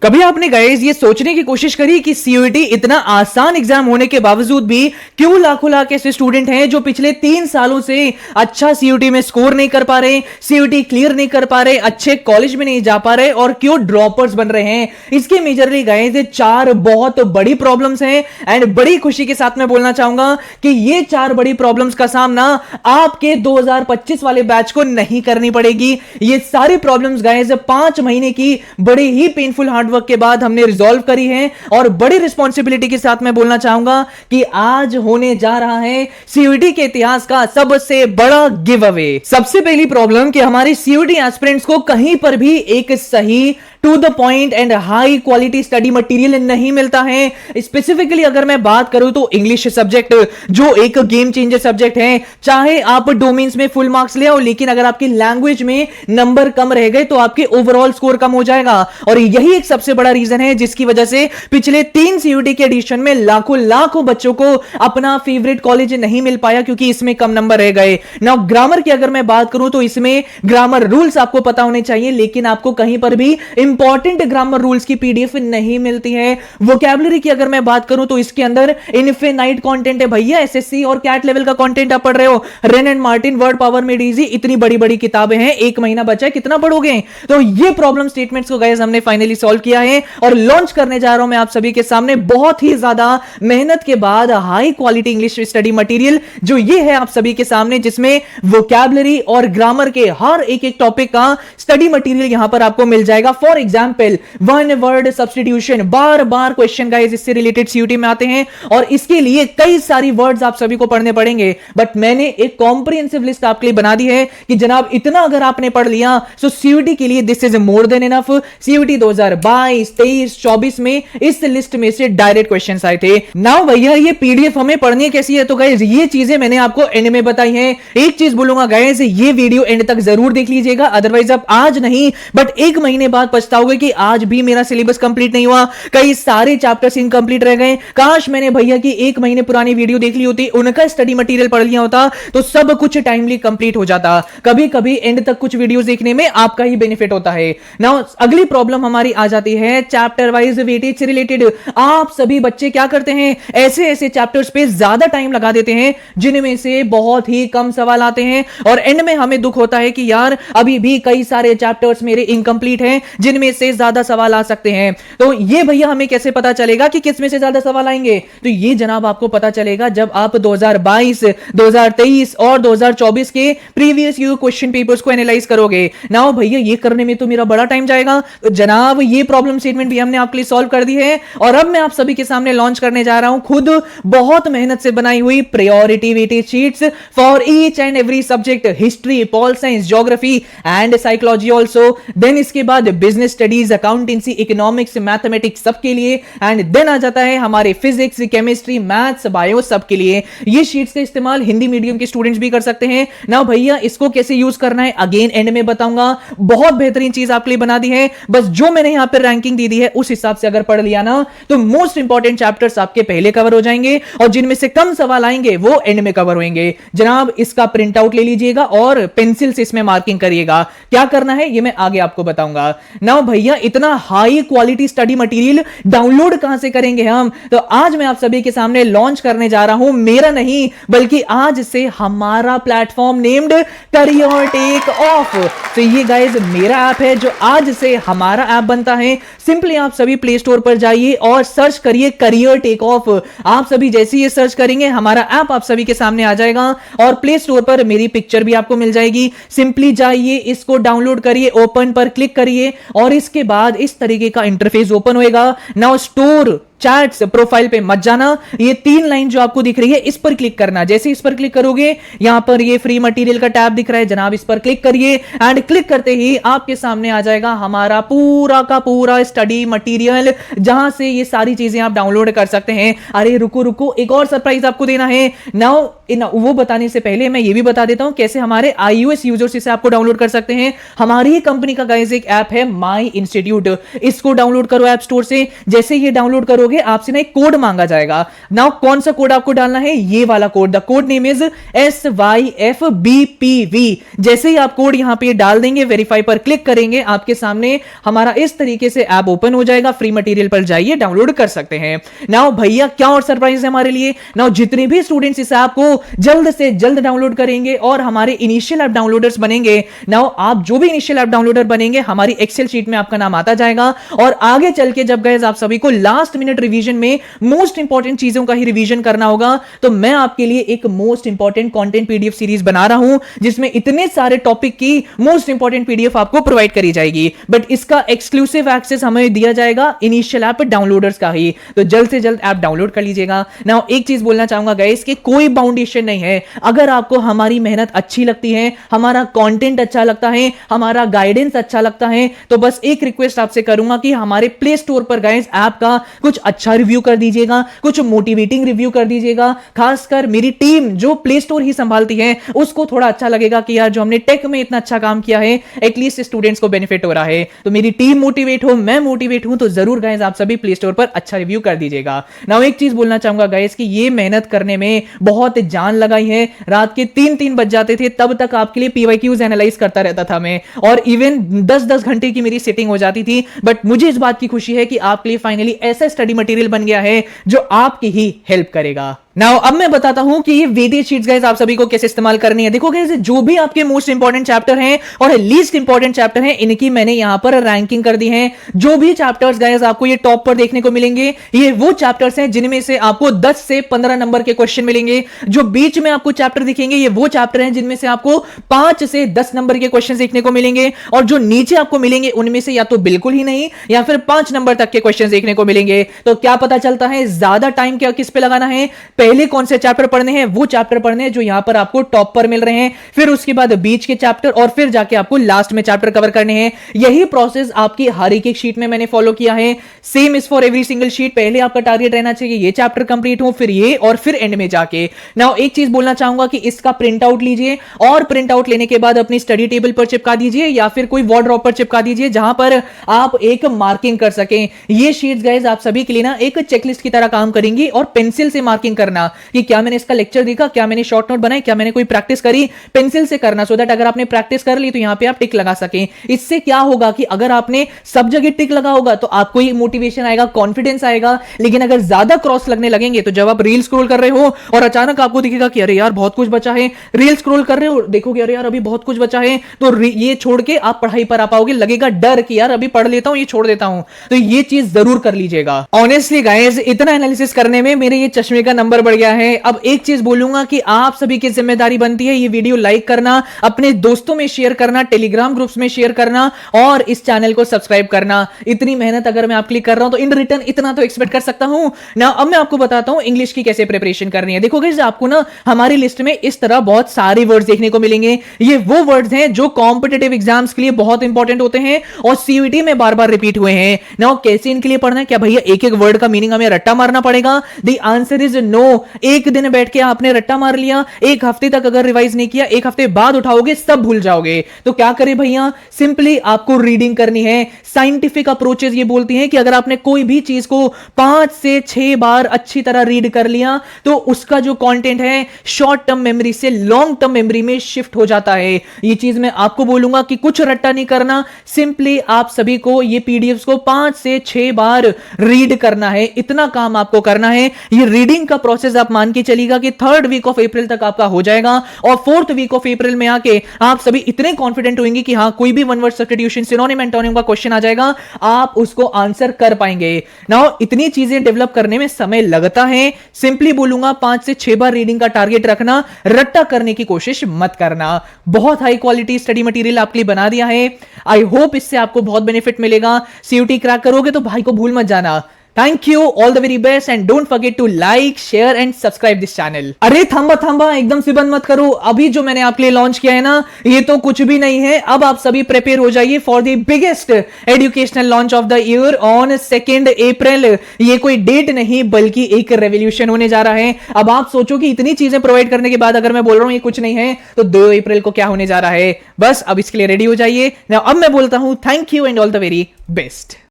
कभी आपने गाइस ये सोचने की कोशिश करी कि सीयूईटी इतना आसान एग्जाम होने के बावजूद भी क्यों लाखों लाख ऐसे स्टूडेंट हैं जो पिछले 3 सालों से अच्छा सीयूईटी में स्कोर नहीं कर पा रहे, सीयूईटी क्लियर नहीं कर पा रहे, अच्छे कॉलेज में नहीं जा पा रहे और क्यों ड्रॉपर्स बन रहे हैं? इसके मेजरली गाइस ये 4 बहुत बड़ी प्रॉब्लम्स हैं एंड बड़ी खुशी के साथ मैं बोलना चाहूंगा कि ये 4 बड़ी प्रॉब्लम्स का सामना आपके 2025 वाले बैच को नहीं करनी पड़ेगी। ये सारी प्रॉब्लम्स गाइस 5 महीने की बड़ी ही पेनफुल हार्डवर्क के बाद हमने रिजॉल्व करी है और बड़ी रिस्पॉन्सिबिलिटी के साथ मैं बोलना चाहूंगा कि आज होने जा रहा है सीयूईटी के इतिहास का सबसे बड़ा गिव अवे। सबसे पहली प्रॉब्लम कि हमारे सीयूईटी एस्पिरेंट्स को कहीं पर भी एक सही to the point and high quality study material नहीं मिलता है। स्पेसिफिकली अगर मैं बात करूं तो इंग्लिश सब्जेक्ट जो एक गेम चेंजर सब्जेक्ट है, चाहे आप डोमेन्स में फुल मार्क्स ले आओ लेकिन अगर आपकी लैंग्वेज में नंबर कम रह गए तो आपके ओवरऑल स्कोर कम हो जाएगा और यही एक सबसे बड़ा रीजन है जिसकी वजह से पिछले 3 सीयूईटी के एडिशन में लाखों लाखों बच्चों को अपना फेवरेट कॉलेज नहीं मिल पाया क्योंकि इसमें कम नंबर रह गए। नाउ ग्रामर की अगर मैं बात करूं तो इसमें ग्रामर रूल्स आपको पता होने चाहिए लेकिन आपको कहीं पर भी इंपॉर्टेंट ग्रामर रूल्स की पीडीएफ नहीं मिलती है। वोकैबुलरी की अगर मैं बात करूं तो इसके अंदर इनफिनाइट कंटेंट है भैया, एसएससी और कैट लेवल का कंटेंट आप पढ़ रहे हो। Rain and Martin, word power made easy, इतनी बड़ी बड़ी किताबें हैं, 1 महीना बचा है, कितना पढ़ोगे? तो ये प्रॉब्लम स्टेटमेंट्स को गाइस हमने फाइनली सॉल्व किया है और लॉन्च करने जा रहा हूं मैं आप सभी के सामने बहुत ही ज्यादा मेहनत के बाद high quality English study material जो ये है आप सभी के सामने, जिसमें वोकैबुलरी और ग्रामर के हर एक एक टॉपिक का स्टडी मटेरियल यहां पर आपको मिल जाएगा। For example one word substitution, bar bar question guys इससे रिलेटेड सीयूईटी में आते हैं और इसके लिए कई सारी वर्ड्स आप सभी को पढ़ने पड़ेंगे, बट मैंने एक कॉम्प्रिहेंसिव लिस्ट आपके लिए बना दी है कि जनाब इतना अगर आपने पढ़ लिया तो सीयूईटी के लिए this is more than enough. CUET 2022, 23, 24 में इस लिस्ट में से डायरेक्ट क्वेश्चंस आए थे। नाउ भैया ये पीडीएफ हमें पढ़नी कैसी है? तो गाइस ये चीजें मैंने आपको एंड में बताई हैं। एक चीज बोलूंगा गाइस, ये वीडियो एंड तक जरूर देख लीजिएगा, अदरवाइज आप आज नहीं बट 1 महीने बाद पछताओगे कि आज भी मेरा सिलेबस कंप्लीट नहीं हुआ, कई सारे चैप्टर्स इनकंप्लीट रह गए। काश मैंने भैया की 1 महीने पुरानी वीडियो देख ली होती, उनका स्टडी मटेरियल पढ़ लिया होता तो सब कुछ टाइमली कंप्लीट हो जाता। कभी कभी एंड तक कुछ वीडियोस देखने में आपका ही बेनिफिट होता है। नाउ अगली प्रॉब्लम हमारी आ जाती है चैप्टर वाइज वेटेज से रिलेटेड। आप सभी बच्चे क्या करते हैं, ऐसे ऐसे चैप्टर्स पे ज्यादा टाइम लगा देते हैं जिनमें से बहुत ही कम सवाल आते हैं और एंड में हमें दुख होता है कि यार अभी भी कई सारे चैप्टर्स मेरे इनकंप्लीट हैं जिनमें से ज्यादा सवाल आ सकते हैं। तो ये भैया हमें कैसे पता चलेगा कि किस में से ज्यादा सवाल आएंगे? तो ये जनाब आपको पता चलेगा जब आप 2022, 2023 और 2024 के प्रीवियस ईयर क्वेश्चन पेपर्स को एनालाइज करोगे। नाउ भैया ये करने में तो मेरा बड़ा टाइम जाएगा, तो जनाब ये प्रॉब्लम स्टेटमेंट भी हमने आपके लिए सॉल्व कर दी है और अब मैं आप सभी के सामने लॉन्च करने जा रहा हूं खुद बहुत मेहनत से बनाई हुई priority weightage sheets for each and every subject, history, pol science, geography and psychology also. Then इसके बाद business studies, accountancy, economics, mathematics सबके लिए एंड देन आ जाता है हमारे फिजिक्स, केमिस्ट्री, मैथ्स, बायो सबके लिए। ये शीट्स का इस्तेमाल हिंदी मीडियम के स्टूडेंट्स भी कर सकते हैं। ना भैया इसको कैसे यूज करना है अगेन एंड में बताऊंगा। बहुत बेहतरीन चीज आपके लिए बना दी है, बस जो मैंने यहां पर रैंकिंग दी है उस हिसाब से अगर पढ़ लिया ना तो मोस्ट इंपॉर्टेंट चैप्टर्स आपके पहले कवर हो जाएंगे और जिनमें से कम सवाल आएंगे वो एंड में कवर होंगे। जनाब इसका प्रिंट आउट ले लीजिएगा और पेंसिल से इसमें मार्किंग करिएगा। क्या करना है ये मैं आगे आपको बताऊंगा। नाउ भैया इतना high quality study material download कहां से करेंगे हम? तो आज मैं आप सभी के सामने लॉन्च करने जा रहा हूं मेरा नहीं बल्कि आज से हमारा platform named career take off. तो ये गाइस मेरा ऐप है जो आज से हमारा ऐप बनता है। सिंपली आप सभी प्ले स्टोर पर जाइए और सर्च करिए करियर टेक ऑफ। आप सभी जैसे ये सर्च करेंगे हमारा ऐप आप सभी के सामने आ जाएगा और प्ले स्टोर पर मेरी पिक्चर भी आपको मिल जाएगी। सिंपली जाइए, इसको डाउनलोड करिए, ओपन पर क्लिक करिए और इसके बाद इस तरीके का इंटरफेस ओपन होएगा। नाउ स्टोर चैट्स प्रोफाइल पे मत जाना, ये 3 लाइन जो आपको दिख रही है इस पर क्लिक करना। जैसे इस पर क्लिक करोगे यहां पर ये फ्री मटेरियल का टैब दिख रहा है, जनाब इस पर क्लिक करिए एंड क्लिक करते ही आपके सामने आ जाएगा हमारा पूरा का पूरा स्टडी मटेरियल जहां से ये सारी चीजें आप डाउनलोड कर सकते हैं। अरे रुको रुको, एक और सरप्राइज आपको देना है। नाउ वो बताने से पहले मैं ये भी बता देता हूं कैसे हमारे iOS यूजर्स इसे आपको डाउनलोड कर सकते हैं। हमारी ही कंपनी का गाइस एक ऐप है माई इंस्टीट्यूट, इसको डाउनलोड करो ऐप स्टोर से। जैसे ये डाउनलोड करो करोगे आपसे ना एक कोड मांगा जाएगा। नाउ कौन सा कोड आपको डालना है, ये वाला code, the code name is SYFBPV। जैसे ही आप कोड यहां पे डाल देंगे, वेरीफाई पर क्लिक करेंगे, आपके सामने हमारा इस तरीके से ऐप ओपन हो जाएगा। फ्री मटेरियल पर जाइए, डाउनलोड कर सकते हैं। नाउ भैया क्या और सरप्राइज है हमारे लिए। नाउ जितने भी स्टूडेंट्स इस ऐप को जल्द से जल्द डाउनलोड करेंगे और हमारे इनिशियल ऐप डाउनलोडर्स बनेंगे, नाउ आप जो भी इनिशियल ऐप डाउनलोडर बनेंगे, हमारी एक्सेल शीट में आपका नाम आता जाएगा। और आगे चल के जब गाइस आप सभी को लास्ट मिनट रिवीजन में मोस्ट इंपॉर्टेंट चीजों का ही रिवीजन करना होगा, तो मैं आपके लिए एक most important content PDF series बना रहा हूं, जिसमें इतने सारे टॉपिक की मोस्ट इंपॉर्टेंट पीडीएफ आपको प्रोवाइड करी जाएगी। बट इसका एक्सक्लूसिव एक्सेस हमें दिया जाएगा इनिशियल ऐप डाउनलोडर्स का ही, तो जल्द से जल्द ऐप डाउनलोड कर लीजिएगा। नाउ एक चीज बोलना चाहूंगा गाइस कि कोई बाउंडेशन नहीं है। अगर आपको हमारी मेहनत अच्छी लगती है, हमारा कंटेंट अच्छा लगता है, हमारा गाइडेंस अच्छा लगता है, तो बस एक रिक्वेस्ट आपसे करूंगा कि हमारे प्ले स्टोर पर गाइस ऐप का कुछ अच्छा रिव्यू कर दीजिएगा, कुछ मोटिवेटिंग रिव्यू कर दीजिएगा। खासकर मेरी टीम जो प्ले स्टोर ही संभालती है, उसको थोड़ा अच्छा लगेगा कि यार जो हमने टेक में इतना अच्छा काम किया है, एटलीस्ट स्टूडेंट्स को बेनिफिट हो रहा है। तो मेरी टीम मोटिवेट हो, मैं मोटिवेट हूं, तो जरूर गाइस आप सभी प्ले स्टोर पर अच्छा रिव्यू कर दीजिएगा। नाउ एक चीज बोलना चाहूंगा गाइस कि ये मेहनत करने में बहुत जान लगाई है। रात के 3-3 बज जाते थे, तब तक आपके लिए पीवाईक्यूज एनालाइज करता रहता था मैं, और इवन 10-10 घंटे की मेरी सेटिंग हो जाती थी। बट मुझे इस बात की खुशी है कि आपके लिए फाइनली ऐसा स्टडी मटेरियल बन गया है जो आपकी ही हेल्प करेगा। नाउ अब मैं बताता हूं कि ये वेटेज शीट्स गाइस आप सभी को कैसे इस्तेमाल करनी है। देखो गाइस, जो भी आपके मोस्ट इंपॉर्टेंट चैप्टर हैं और लीस्ट इंपॉर्टेंट चैप्टर हैं, इनकी मैंने यहां पर रैंकिंग कर दी है। जो भी चैप्टर्स गाइस आपको ये टॉप पर देखने को मिलेंगे, ये वो चैप्टर्स हैं जिनमें से आपको 10 से 15 नंबर के क्वेश्चन मिलेंगे। जो बीच में आपको चैप्टर दिखेंगे, ये वो चैप्टर हैं जिनमें से आपको 5 से 10 नंबर के क्वेश्चन देखने को मिलेंगे, और जो नीचे आपको मिलेंगे उनमें से या तो बिल्कुल ही नहीं या फिर 5 नंबर तक के क्वेश्चन देखने को मिलेंगे। तो क्या पता चलता है ज्यादा टाइम क्या किस पे लगाना है, पहले कौन से चैप्टर पढ़ने हैं, वो चैप्टर पढ़ने हैं जो यहां पर आपको टॉप पर मिल रहे हैं, फिर उसके बाद बीच के चैप्टर, और फिर जाके आपको लास्ट में चैप्टर कवर करने हैं। यही प्रोसेस आपकी हर एक शीट में मैंने फॉलो किया है। Same is for every single sheet. पहले आपका टारगेट रहना चाहिए ये चैप्टर कंप्लीट हो, फिर ये, और फिर एंड में जाके। नाउ एक चीज बोलना चाहूंगा कि इसका प्रिंट आउट लीजिए, और प्रिंट आउट लेने के बाद अपनी स्टडी टेबल पर चिपका दीजिए या फिर कोई वॉल ड्रॉप पर चिपका दीजिए, जहां पर आप एक मार्किंग कर सकें। ये शीट्स गाइस आप सभी के लिए ना एक चेकलिस्ट की तरह काम करेंगी, और पेंसिल से मार्किंग करना कि क्या मैंने इसका लेक्चर देखा, क्या मैंने शॉर्ट नोट बनाए, क्या मैंने कोई प्रैक्टिस करी, पेंसिल से करना, सो दैट अगर आपने प्रैक्टिस कर ली तो यहां पे आप टिक लगा सकें। इससे क्या होगा कि अगर आपने सब जगह टिक लगा होगा तो आपको ये मोटिवेशन आएगा, कॉन्फिडेंस आएगा। लेकिन अगर ज्यादा क्रॉस लगने लगेंगे, तो जब आप रील स्क्रॉल कर रहे हो और अचानक आपको दिखेगा कि अरे यार बहुत कुछ बचा है, रील स्क्रॉल कर रहे हो, देखोगे अरे यार अभी बहुत कुछ बचा है, तो ये छोड़ के आप पढ़ाई पर आ पाओगे, लगेगा डर कि यार अभी पढ़ लेता हूं, ये छोड़ देता हूं। तो ये चीज जरूर कर लीजिएगा। ऑनेस्टली गाइस, इतना एनालिसिस करने में मेरे ये चश्मे का नंबर बढ़ गया है। अब एक चीज बोलूंगा कि आप सभी की जिम्मेदारी बनती है ये वीडियो लाइक करना, अपने दोस्तों में शेयर करना, टेलीग्राम ग्रुप्स में शेयर करना, और इस चैनल को सब्सक्राइब करना। इतनी मेहनत अगर मैं आपके लिए कर रहा हूं तो इन रिटर्न इतना तो एक्सपेक्ट कर सकता हूं ना। अब मैं आपको बताता हूं इंग्लिश की कैसे प्रिपरेशन करनी है। देखो गाइस, आपको ना हमारी लिस्ट में इस तरह बहुत सारे वर्ड्स देखने को मिलेंगे। ये वो वर्ड्स हैं जो कॉम्पिटिटिव एग्जाम्स के लिए बहुत इंपॉर्टेंट होते हैं और सीयूईटी में बार बार रिपीट हुए हैं ना। कैसे इनके लिए पढ़ना है? क्या भैया एक एक वर्ड का मीनिंग हमें रट्टा मारना पड़ेगा? The answer is no. एक दिन बैठ के आपने रट्टा मार लिया, एक हफ्ते तक अगर रिवाइज नहीं किया, एक हफ्ते बाद उठाओगे सब भूल जाओगे। तो क्या करें भैया, सिंपली आपको रीडिंग करनी है। साइंटिफिक अप्रोचेस ये बोलती हैं कि अगर आपने कोई भी चीज को 5 से 6 बार अच्छी तरह रीड कर लिया, तो उसका जो कंटेंट है शॉर्ट टर्म मेमोरी से लॉन्ग टर्म मेमोरी में शिफ्ट हो जाता है। ये चीज मैं आपको बोलूंगा कि कुछ रट्टा नहीं करना, सिंपली आप सभी को ये पीडीएफ को 5 से 6 बार रीड करना है। इतना काम आपको करना है। ये रीडिंग का प्रोसेस आप मान के चलिएगा कि 3rd वीक ऑफ अप्रैल तक आपका हो जाएगा, और 4th वीक ऑफ अप्रैल में आके आप सभी इतने कॉन्फिडेंट होंगे कि हाँ, कोई भी one word substitution, synonym, antonym का क्वेश्चन आ जाएगा, आप उसको आंसर कर पाएंगे। नाउ इतनी चीजें डेवलप करने में समय लगता है। सिंपली बोलूंगा 5 से 6 बार रीडिंग का टारगेट रखना, रट्टा करने की कोशिश मत करना। बहुत हाई क्वालिटी स्टडी मटेरियल आपके लिए बना दिया है। आई होप इससे आपको बहुत बेनिफिट मिलेगा। सीयूटी क्रैक करोगे तो भाई को भूल मत जाना। Thank you, all the very best, and don't forget to like, share and subscribe this channel. अरे थंबा एकदम से बंद मत करो। अभी जो मैंने आपके लिए लॉन्च किया है ना, ये तो कुछ भी नहीं है। अब आप सभी प्रिपेयर हो जाइए for the biggest educational launch of the year on 2 अप्रैल। ये कोई डेट नहीं बल्कि एक रेवोल्यूशन होने जा रहा है। अब आप सोचो कि इतनी चीजें प्रोवाइड करने के बाद अगर मैं बोल रहा हूं ये कुछ नहीं है, तो 2 अप्रैल को क्या होने जा रहा है। बस अब इसके लिए रेडी हो जाइए। अब मैं बोलता हूं thank you and all the very best.